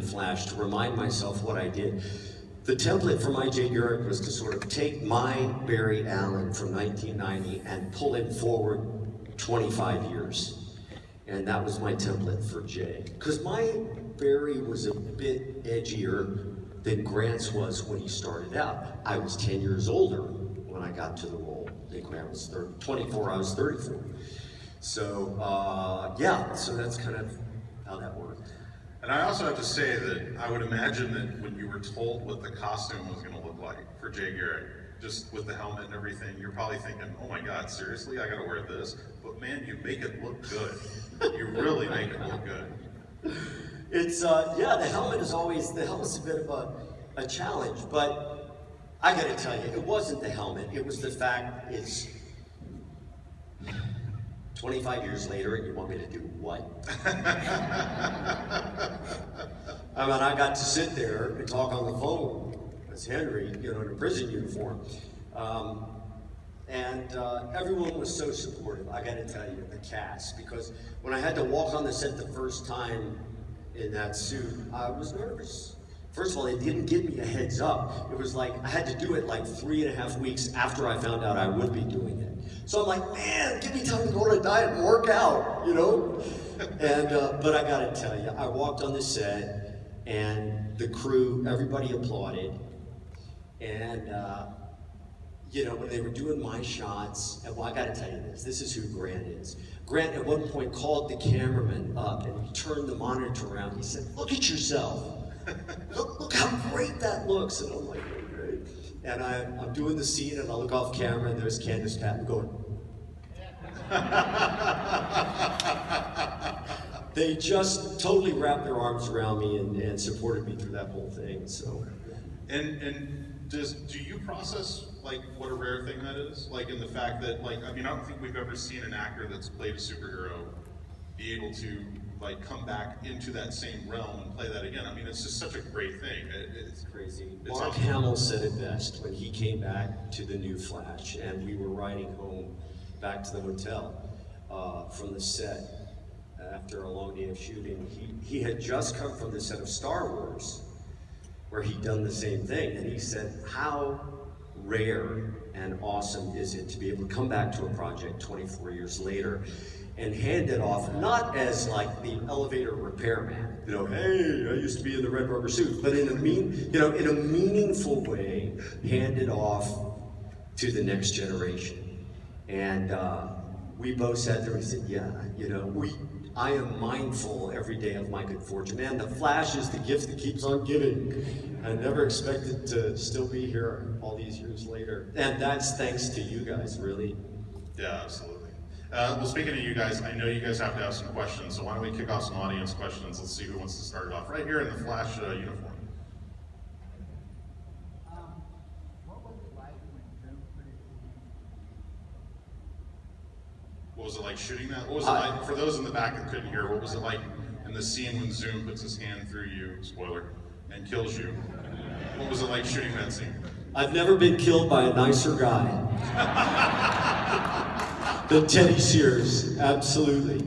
Flash to remind myself what I did. The template for my Jay Garrick was to sort of take my Barry Allen from 1990 and pull it forward 25 years. And that was my template for Jay. Because my Barry was a bit edgier than Grant's was when he started out. I was 10 years older when I got to the role. I think Grant was 24, I was 34. So, yeah, so that's kind of how that worked. And I also have to say that I would imagine that when you were told what the costume was going to look like for Jay Garrick, just with the helmet and everything, you're probably thinking, oh my God, seriously, I got to wear this? But man, you make it look good. You really make it look good. It's, yeah, the helmet's a bit of a challenge, but I gotta tell you, it wasn't the helmet, it was the fact it's 25 years later and you want me to do what? I mean, I got to sit there and talk on the phone as Henry, in a prison uniform. And everyone was so supportive, I gotta tell you, the cast, because when I had to walk on the set the first time in that suit, I was nervous. First of all, they didn't give me a heads up. It was like, I had to do it like 3.5 weeks after I found out I would be doing it. So I'm like, man, give me time to go on a diet and work out, And, but I gotta tell you, I walked on the set and the crew, everybody applauded. And, when they were doing my shots, and well, I gotta tell you this is who Grant is. Grant at one point called the cameraman up and he turned the monitor around. He said, look at yourself. Look how great that looks. And I'm like, oh, great. And I'm doing the scene and I look off camera and there's Candace Patton going. They just totally wrapped their arms around me and supported me through that whole thing. So. And do you process what a rare thing that is? In the fact that I don't think we've ever seen an actor that's played a superhero be able to come back into that same realm and play that again. I mean, it's just such a great thing. It's crazy. Mark Hamill said it best when he came back to the new Flash, and we were riding home back to the hotel from the set after a long day of shooting. He had just come from the set of Star Wars, where he'd done the same thing, and he said, how rare and awesome is it to be able to come back to a project 24 years later and hand it off, not as the elevator repairman, hey, I used to be in the red rubber suit, but in a meaningful way, hand it off to the next generation. And we both sat there and said, yeah, I am mindful every day of my good fortune. Man, the Flash is the gift that keeps on giving. I never expected to still be here all these years later. And that's thanks to you guys, really. Yeah, absolutely. Well, speaking of you guys, I know you guys have to ask some questions, so why don't we kick off some audience questions? Let's see who wants to start it off. Right here in the Flash uniform. What was it like when Zoom put it in? What was it like shooting that? What was it like, for those in the back that couldn't hear, what was it like in the scene when Zoom puts his hand through you, spoiler, and kills you? What was it like shooting that scene? I've never been killed by a nicer guy than Teddy Sears, absolutely.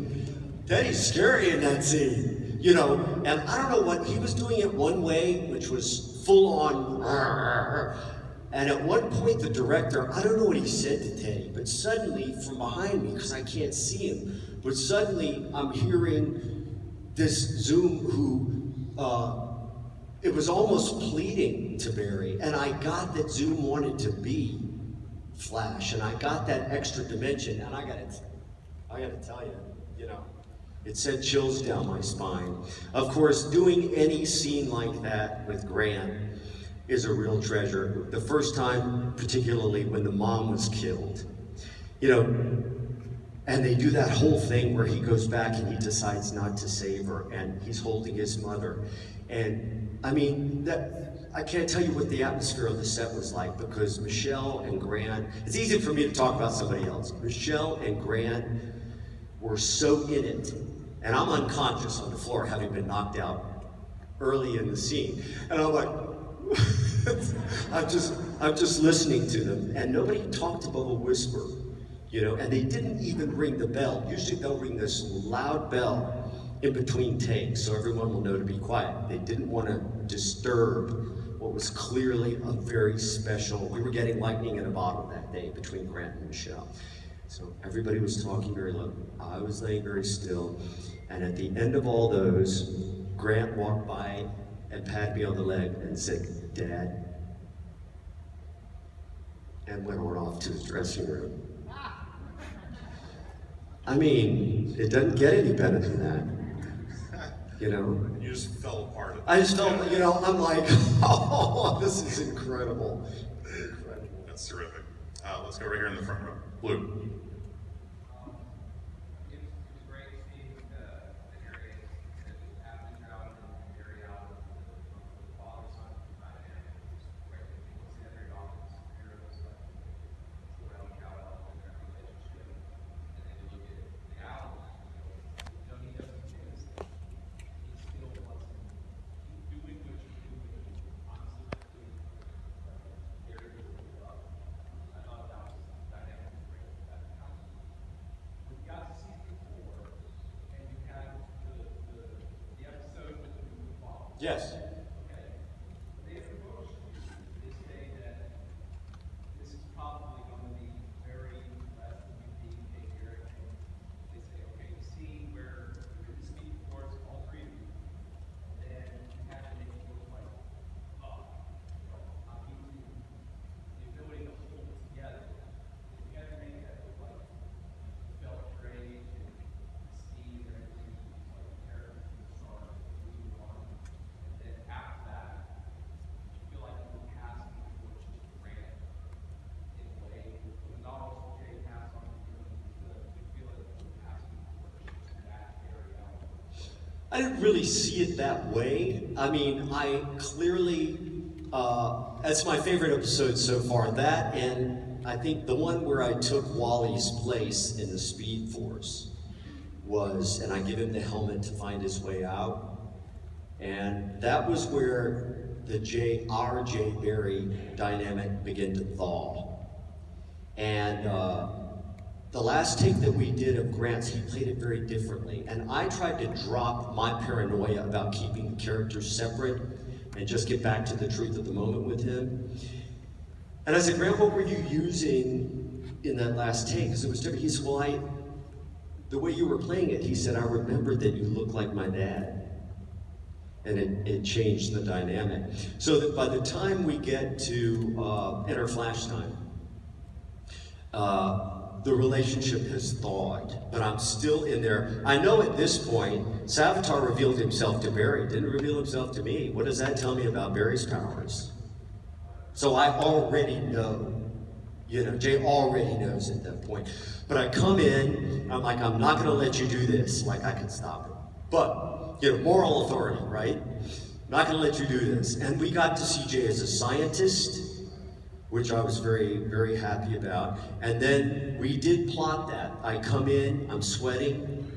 Teddy's scary in that scene, and I don't know what, he was doing it one way, which was full on, and at one point the director, I don't know what he said to Teddy, but suddenly from behind me, because I can't see him, but suddenly I'm hearing this Zoom who, it was almost pleading to Barry, and I got that Zoom wanted to be Flash, and I got that extra dimension, and I gotta tell you, it sent chills down my spine. Of course, doing any scene like that with Grant is a real treasure. The first time, particularly when the mom was killed, and they do that whole thing where he goes back and he decides not to save her, and he's holding his mother. And I mean, I can't tell you what the atmosphere on the set was like, because Michelle and Grant, it's easy for me to talk about somebody else. Michelle and Grant were so in it, and I'm unconscious on the floor having been knocked out early in the scene. And I'm like, I'm just listening to them, and nobody talked above a whisper, and they didn't even ring the bell. Usually they'll ring this loud bell, in between takes, so everyone will know to be quiet. They didn't want to disturb what was clearly a very special, we were getting lightning in a bottle that day between Grant and Michelle. So everybody was talking very low. I was laying very still. And at the end of all those, Grant walked by and patted me on the leg and said, "Dad," and went on off to his dressing room. I mean, it doesn't get any better than that, you know? You just fell apart. I just felt, you know, I'm like, oh, this is incredible. Incredible. That's terrific. Let's go right here in the front row. Blue. Yes. I didn't really see it that way. I mean, I clearly, that's my favorite episode so far. That, and I think the one where I took Wally's place in the Speed Force was, and I give him the helmet to find his way out. And that was where the our Jay Barry dynamic began to thaw. And the last take that we did of Grant's, he played it very differently. And I tried to drop my paranoia about keeping the characters separate and just get back to the truth of the moment with him. And I said, "Grant, what were you using in that last take?" Because it was different. He said, "Well, the way you were playing it," he said, "I remembered that you looked like my dad." And it changed the dynamic. So that by the time we get to enter Flash time, the relationship has thawed, but I'm still in there. I know at this point, Savitar revealed himself to Barry, didn't reveal himself to me. What does that tell me about Barry's powers? So I already know, you know, Jay already knows at that point. But I come in, I'm like, I'm not gonna let you do this, like I can stop it. But, you know, moral authority, right? I'm not gonna let you do this. And we got to see Jay as a scientist, which I was very, very happy about. And then we did plot that. I come in, I'm sweating,